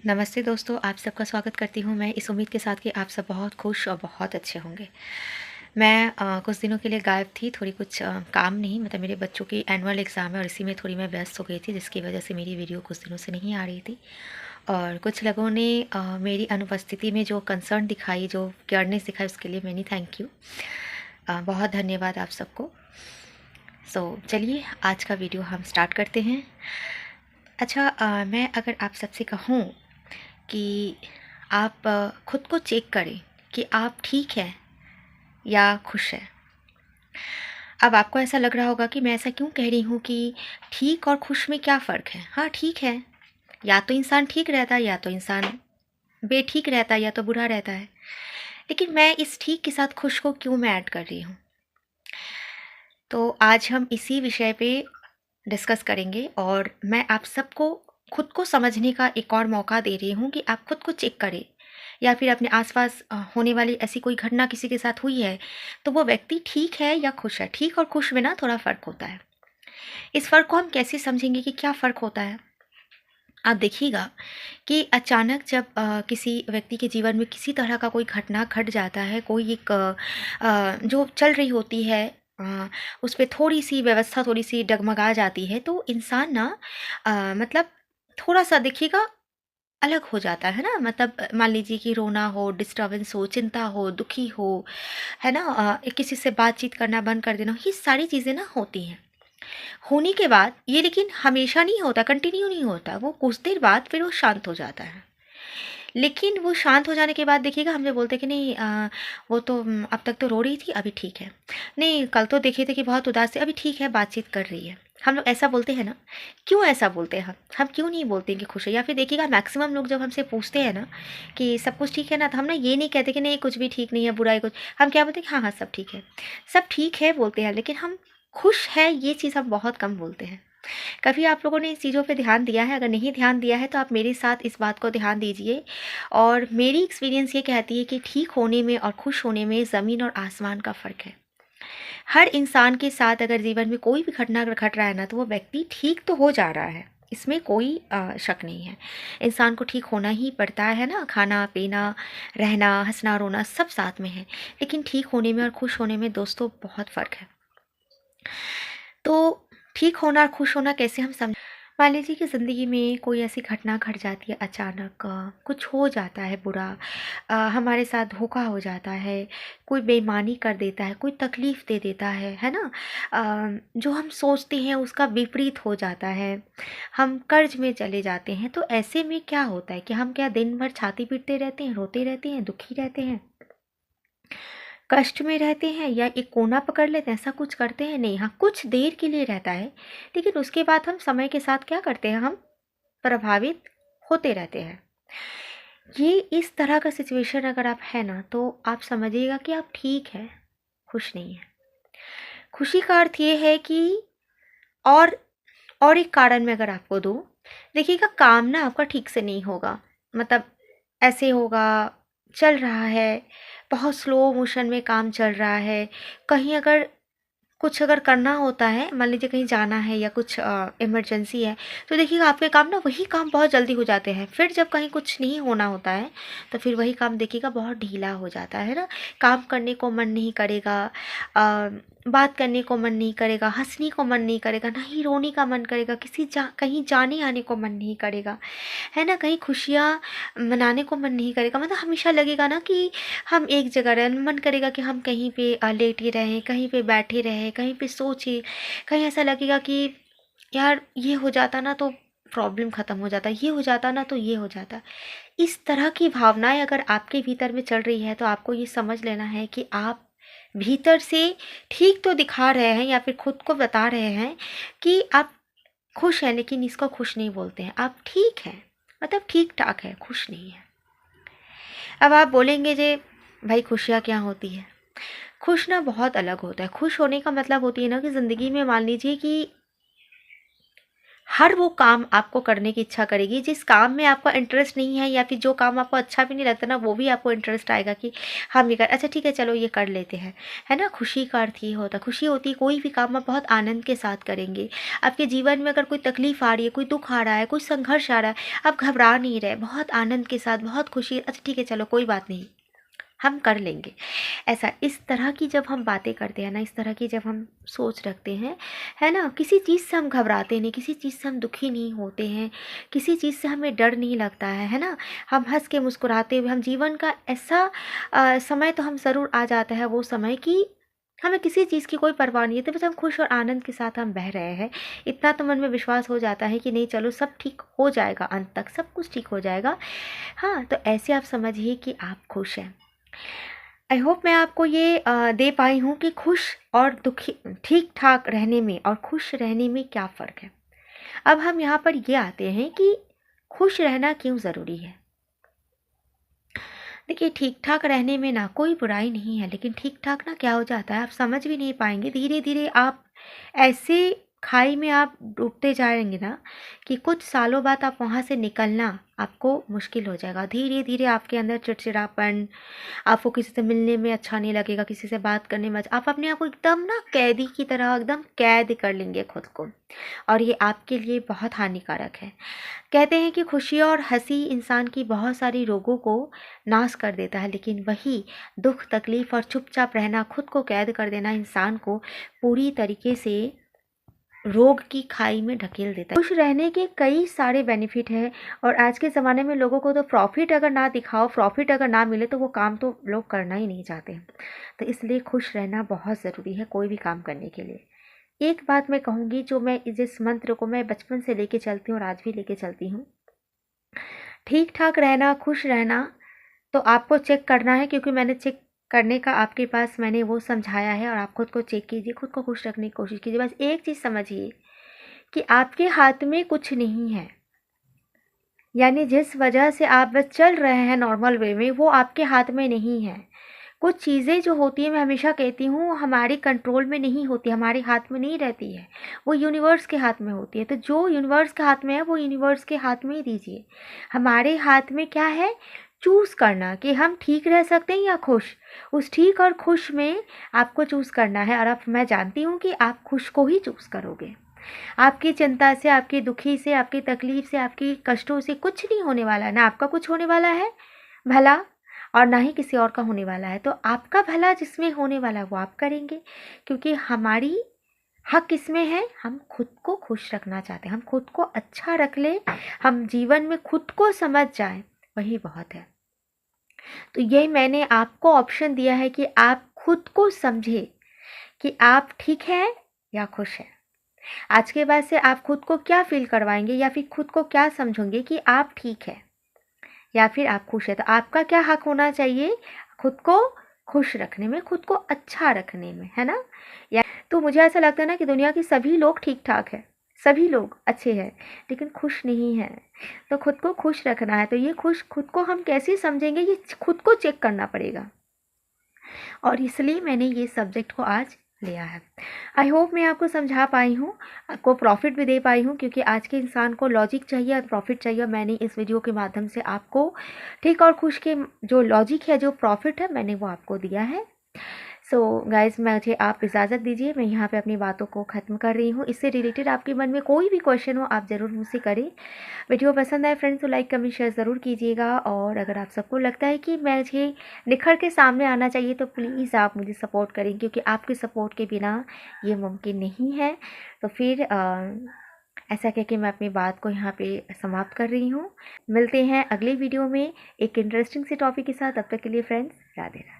नमस्ते दोस्तों, आप सबका स्वागत करती हूँ मैं इस उम्मीद के साथ कि आप सब बहुत खुश और बहुत अच्छे होंगे। मैं कुछ दिनों के लिए गायब थी, थोड़ी कुछ काम नहीं मतलब मेरे बच्चों की एनुअल एग्ज़ाम है और इसी में थोड़ी मैं व्यस्त हो गई थी, जिसकी वजह से मेरी वीडियो कुछ दिनों से नहीं आ रही थी। और कुछ लोगों ने मेरी अनुपस्थिति में जो कंसर्न दिखाई, जो केयरनेस दिखाई, उसके लिए मैनी थैंक यू। बहुत धन्यवाद आप सबको। चलिए आज का वीडियो हम स्टार्ट करते हैं। अच्छा, मैं अगर आप सबसे कहूँ कि आप खुद को चेक करें कि आप ठीक हैं या खुश हैं। अब आपको ऐसा लग रहा होगा कि मैं ऐसा क्यों कह रही हूँ कि ठीक और खुश में क्या फ़र्क है। हाँ ठीक है, या तो इंसान ठीक रहता है या तो इंसान बेठीक रहता है या तो बुरा रहता है। लेकिन मैं इस ठीक के साथ खुश को क्यों मैं ऐड कर रही हूँ। तो आज हम इसी विषय पे डिस्कस करेंगे और मैं आप सबको खुद को समझने का एक और मौका दे रही हूँ कि आप खुद को चेक करें, या फिर अपने आसपास होने वाली ऐसी कोई घटना किसी के साथ हुई है तो वो व्यक्ति ठीक है या खुश है। ठीक और खुश में ना थोड़ा फ़र्क होता है। इस फ़र्क को हम कैसे समझेंगे कि क्या फ़र्क होता है। आप देखिएगा कि अचानक जब किसी व्यक्ति के जीवन में किसी तरह का कोई घटना घट जाता है, कोई एक जो चल रही होती है उस पे थोड़ी सी व्यवस्था थोड़ी सी डगमगा जाती है, तो इंसान ना मतलब थोड़ा सा देखिएगा अलग हो जाता है ना। मतलब मान लीजिए कि रोना हो, डिस्टर्बेंस हो, चिंता हो, दुखी हो, है ना, किसी से बातचीत करना बंद कर देना, ये सारी चीज़ें ना होती हैं। होने के बाद ये लेकिन हमेशा नहीं होता, कंटिन्यू नहीं होता, वो कुछ देर बाद फिर वो शांत हो जाता है। लेकिन वो शांत हो जाने के बाद देखिएगा हम जो बोलते हैं कि नहीं वो तो अब तक तो रो रही थी अभी ठीक है, नहीं कल तो देखे थे कि बहुत उदास थी अभी ठीक है, बातचीत कर रही है। हम लोग ऐसा बोलते हैं ना। क्यों ऐसा बोलते हैं हम क्यों नहीं बोलते हैं कि खुश है। या फिर देखिएगा मैक्सिमम लोग जब हमसे पूछते हैं ना कि सब कुछ ठीक है ना, तो हम ना ये नहीं कहते कि नहीं कुछ भी ठीक नहीं है, बुरा है कुछ। हम क्या बोलते हैं कि हाँ हाँ सब ठीक है, सब ठीक है बोलते हैं। लेकिन हम खुश है ये चीज़ हम बहुत कम बोलते हैं। कभी आप लोगों ने इस चीज़ों पे ध्यान दिया है? अगर नहीं ध्यान दिया है तो आप मेरे साथ इस बात को ध्यान दीजिए। और मेरी एक्सपीरियंस ये कहती है कि ठीक होने में और खुश होने में ज़मीन और आसमान का फ़र्क है। हर इंसान के साथ अगर जीवन में कोई भी घटना अगर घट रहा है ना, तो वो व्यक्ति ठीक तो हो जा रहा है, इसमें कोई शक नहीं है। इंसान को ठीक होना ही पड़ता है ना, खाना पीना, रहना, हंसना रोना सब साथ में है। लेकिन ठीक होने में और खुश होने में दोस्तों बहुत फ़र्क है। तो ठीक होना और खुश होना कैसे हम समझ। मान लीजिए कि ज़िंदगी में कोई ऐसी घटना घट जाती है, अचानक कुछ हो जाता है बुरा, हमारे साथ धोखा हो जाता है, कोई बेईमानी कर देता है, कोई तकलीफ़ दे देता है ना। जो हम सोचते हैं उसका विपरीत हो जाता है, हम कर्ज में चले जाते हैं। तो ऐसे में क्या होता है कि हम क्या दिन भर छाती पीटते रहते हैं, रोते रहते हैं, दुखी रहते हैं, कष्ट में रहते हैं, या एक कोना पकड़ लेते हैं, ऐसा कुछ करते हैं नहीं। हाँ कुछ देर के लिए रहता है, लेकिन उसके बाद हम समय के साथ क्या करते हैं, हम प्रभावित होते रहते हैं। ये इस तरह का सिचुएशन अगर आप है ना, तो आप समझिएगा कि आप ठीक है, खुश नहीं है। खुशी का अर्थ ये है कि और और एक कारण मैं अगर आपको दूँ, देखिएगा काम ना आपका ठीक से नहीं होगा। मतलब ऐसे होगा, चल रहा है, बहुत स्लो मोशन में काम चल रहा है। कहीं अगर कुछ अगर करना होता है, मान लीजिए कहीं जाना है या कुछ इमरजेंसी है, तो देखिएगा आपके काम ना वही काम बहुत जल्दी हो जाते हैं। फिर जब कहीं कुछ नहीं होना होता है, तो फिर वही काम देखिएगा बहुत ढीला हो जाता है ना। काम करने को मन नहीं करेगा, बात करने को मन नहीं करेगा, हँसने को मन नहीं करेगा, ना ही रोने का मन करेगा, कहीं जाने आने को मन नहीं करेगा, है ना, कहीं खुशियाँ मनाने को मन नहीं करेगा। मतलब हमेशा लगेगा ना कि हम एक जगह रहें, मन करेगा कि हम कहीं पे लेटे रहें, कहीं पे बैठे रहें, कहीं पे सोचें। कहीं ऐसा लगेगा कि यार ये हो जाता ना तो प्रॉब्लम ख़त्म हो जाता, ये हो जाता ना तो ये हो जाता। इस तरह की भावनाएं अगर आपके भीतर में चल रही है, तो आपको ये समझ लेना है कि आप भीतर से ठीक तो दिखा रहे हैं, या फिर खुद को बता रहे हैं कि आप खुश हैं, लेकिन इसको खुश नहीं बोलते हैं। आप ठीक हैं, मतलब ठीक ठाक है, खुश नहीं है। अब आप बोलेंगे जे भाई खुशियाँ क्या होती है। खुश ना बहुत अलग होता है। खुश होने का मतलब होती है ना कि ज़िंदगी में मान लीजिए कि हर वो काम आपको करने की इच्छा करेगी जिस काम में आपका इंटरेस्ट नहीं है, या फिर जो काम आपको अच्छा भी नहीं लगता ना, वो भी आपको इंटरेस्ट आएगा कि हम ये कर, अच्छा ठीक है चलो ये कर लेते हैं, है ना। खुशी का अर्थ ये होता है, खुशी होती है कोई भी काम आप बहुत आनंद के साथ करेंगे। आपके जीवन में अगर कोई तकलीफ आ रही है, कोई दुख आ रहा है, कोई संघर्ष आ रहा है, आप घबरा नहीं रहे, बहुत आनंद के साथ, बहुत खुशी, अच्छा ठीक है चलो कोई बात नहीं, हम कर लेंगे। ऐसा इस तरह की जब हम बातें करते हैं ना, इस तरह की जब हम सोच रखते हैं, है ना, किसी चीज़ से हम घबराते नहीं, किसी चीज़ से हम दुखी नहीं होते हैं, किसी चीज़ से हमें डर नहीं लगता है ना। हम हंस के मुस्कुराते हुए, हम जीवन का ऐसा समय तो हम ज़रूर आ जाता है वो समय कि हमें किसी चीज़ की कोई परवाह नहीं है, तो बस हम खुश और आनंद के साथ हम बह रहे हैं। इतना तो मन में विश्वास हो जाता है कि नहीं चलो सब ठीक हो जाएगा, अंत तक सब कुछ ठीक हो जाएगा। हाँ, तो ऐसे आप समझिए कि आप खुश हैं। आई होप मैं आपको ये दे पाई हूँ कि खुश और दुखी, ठीक ठाक रहने में और खुश रहने में क्या फ़र्क है। अब हम यहाँ पर ये आते हैं कि खुश रहना क्यों ज़रूरी है। देखिए, ठीक ठाक रहने में ना कोई बुराई नहीं है, लेकिन ठीक ठाक ना क्या हो जाता है आप समझ भी नहीं पाएंगे। धीरे धीरे आप ऐसे खाई में आप डूबते जाएंगे ना कि कुछ सालों बाद आप वहाँ से निकलना आपको मुश्किल हो जाएगा। धीरे धीरे आपके अंदर चिड़चिड़ापन, आपको किसी से मिलने में अच्छा नहीं लगेगा, किसी से बात करने में आप अपने आप को एकदम ना कैदी की तरह एकदम कैद कर लेंगे खुद को, और ये आपके लिए बहुत हानिकारक है। कहते हैं कि खुशी और हंसी इंसान की बहुत सारी रोगों को नाश कर देता है, लेकिन वही दुख, तकलीफ और चुपचाप रहना, खुद को कैद कर देना इंसान को पूरी तरीके से रोग की खाई में ढकेल देता है। खुश रहने के कई सारे बेनिफिट हैं, और आज के ज़माने में लोगों को तो प्रॉफिट अगर ना दिखाओ, प्रॉफिट अगर ना मिले तो वो काम तो लोग करना ही नहीं चाहते। तो इसलिए खुश रहना बहुत ज़रूरी है कोई भी काम करने के लिए। एक बात मैं कहूँगी, जो मैं जिस मंत्र को मैं बचपन से लेके चलती हूँ और आज भी लेके चलती हूँ, ठीक ठाक रहना, खुश रहना, तो आपको चेक करना है, क्योंकि मैंने चेक करने का आपके पास मैंने वो समझाया है, और आप खुद को चेक कीजिए, खुद को खुश रखने की कोशिश कीजिए। बस एक चीज़ समझिए कि आपके हाथ में कुछ नहीं है, यानी जिस वजह से आप बस चल रहे हैं नॉर्मल वे में, वो आपके हाथ में नहीं है। कुछ चीज़ें जो होती हैं, मैं हमेशा कहती हूँ, वो हमारे कंट्रोल में नहीं होती, हमारे हाथ में नहीं रहती है, वो यूनिवर्स के हाथ में होती है। तो जो यूनिवर्स के हाथ में है वो यूनिवर्स के हाथ में ही दीजिए। हमारे हाथ में क्या है, चूज़ करना कि हम ठीक रह सकते हैं या खुश। उस ठीक और खुश में आपको चूज़ करना है, और अब मैं जानती हूँ कि आप खुश को ही चूज़ करोगे। आपकी चिंता से, आपकी दुखी से, आपकी तकलीफ से, आपकी कष्टों से कुछ नहीं होने वाला है। ना आपका कुछ होने वाला है भला, और ना ही किसी और का होने वाला है। तो आपका भला जिसमें होने वाला है वो आप करेंगे, क्योंकि हमारी हक इसमें है, हम खुद को खुश रखना चाहते हैं, हम खुद को अच्छा रख ले, हम जीवन में खुद को समझ जाएं, वही बहुत है। तो यही मैंने आपको ऑप्शन दिया है कि आप खुद को समझे कि आप ठीक हैं या खुश हैं। आज के बाद से आप खुद को क्या फील करवाएंगे, या फिर खुद को क्या समझोगे कि आप ठीक है या फिर आप खुश है। तो आपका क्या हक होना चाहिए, खुद को खुश रखने में, खुद को अच्छा रखने में, है ना। या तो मुझे ऐसा लगता है ना कि दुनिया के सभी लोग ठीक ठाक है, सभी लोग अच्छे हैं, लेकिन खुश नहीं है। तो खुद को खुश रखना है, तो ये खुश खुद को हम कैसे समझेंगे, ये खुद को चेक करना पड़ेगा, और इसलिए मैंने ये सब्जेक्ट को आज लिया है। आई होप मैं आपको समझा पाई हूँ, आपको प्रॉफिट भी दे पाई हूँ, क्योंकि आज के इंसान को लॉजिक चाहिए और प्रॉफिट चाहिए। मैंने इस वीडियो के माध्यम से आपको ठीक और खुश के जो लॉजिक है, जो प्रॉफिट है, मैंने वो आपको दिया है। सो गाइज, मुझे आप इजाज़त दीजिए, मैं यहाँ पे अपनी बातों को ख़त्म कर रही हूँ। इससे रिलेटेड आपके मन में कोई भी क्वेश्चन हो, आप ज़रूर मुझसे करें। वीडियो पसंद आए फ्रेंड्स तो लाइक, कमेंट, शेयर ज़रूर कीजिएगा, और अगर आप सबको लगता है कि मुझे निखर के सामने आना चाहिए तो प्लीज़ आप मुझे सपोर्ट करें, क्योंकि आपके सपोर्ट के बिना ये मुमकिन नहीं है। तो फिर ऐसा कह के मैं अपनी बात को यहाँ पे समाप्त कर रही हूँ। मिलते हैं अगले वीडियो में एक इंटरेस्टिंग से टॉपिक के साथ। तब तक के लिए फ्रेंड्स, राधे राधे।